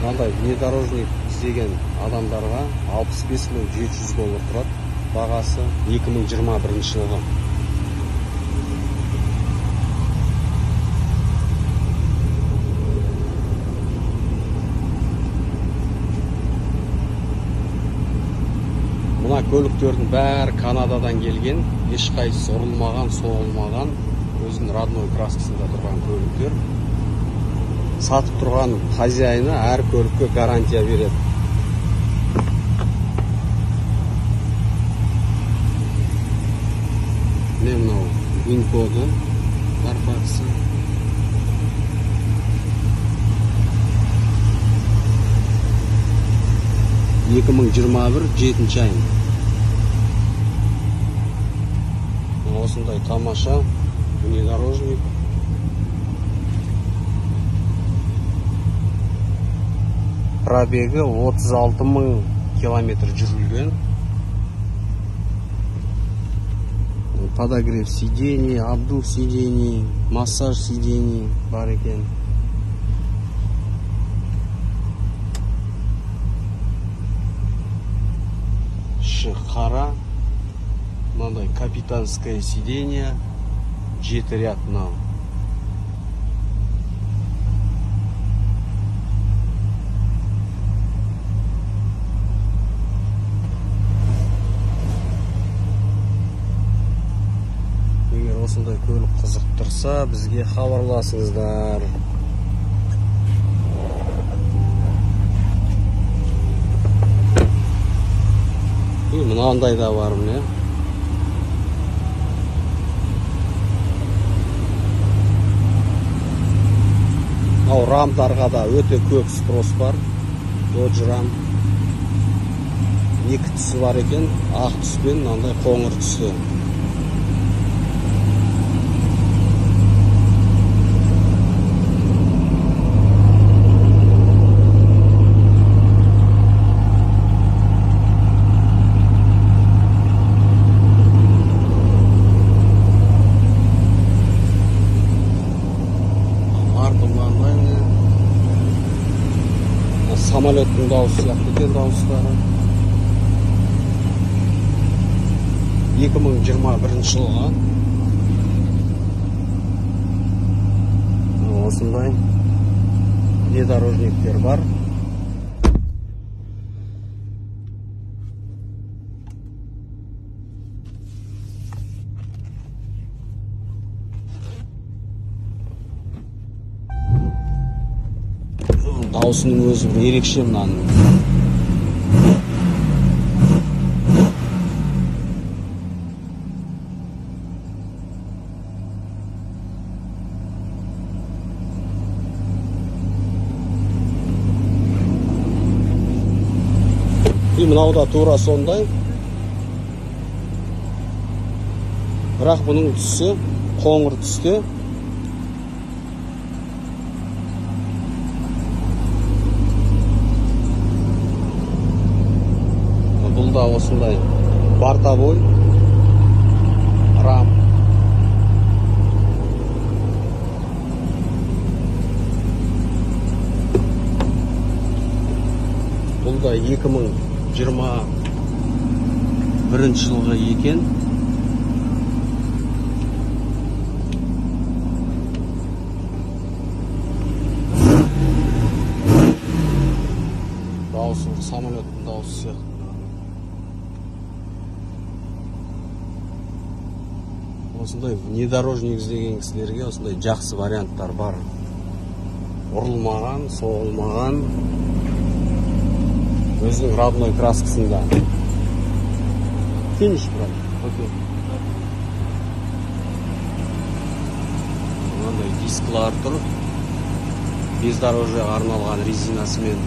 мынандай внедорожник іздеген адамдарға 65.700 доллар тұрады. Бағасы 2021 жылғы. Мына көліктердің бәрі Канададан келген, ешқайсысы ұрылмаған, соғылмаған, өзінің родной краскасында тұрған көліктер. Сатып тұрған хозяйны әр көлікке гарантия береді. Міне мынау вин-коды бар факсы. (2021) 7 ай. Осындай тамаша внедорожник. Пробегі 36.000 километр жүрілген. Подогрев сидений, обдув сидений, массаж сидений бар екен. Қара, мынандай капитанское сиденье, 7 ряд мынау. Егер осындай көлік қызықтырса, бізге хабарласыңыздар. Мынандай да бар міне. Ау рамдарға да өте көп спрос бар. Dodge Ram. 2 түсі бар екен, ақ түспен, мынандай қоңыр түсі. Самолеттің дауысы сияқты екен дауыстары. 2021 жылға. Осындай внедорожниктер бар. Даусының өзі ерекше мынаның. Мынау да тура сондай. Бірақ бұның түсі қоңыр түсте. Бұл да осындай бортовой рам. Бұл да 2021 жылғы екен. Дауысы самолеттің дауысы сияқты. Осындай внедорожник іздеген кісілерге осындай жақсы варианттар бар. Ұрылмаған, соғылмаған, өзінің родной краскасында. Finish, брат. Окей. Мынандай дисклар тұр. Бездорожьеға арналған резинасымен.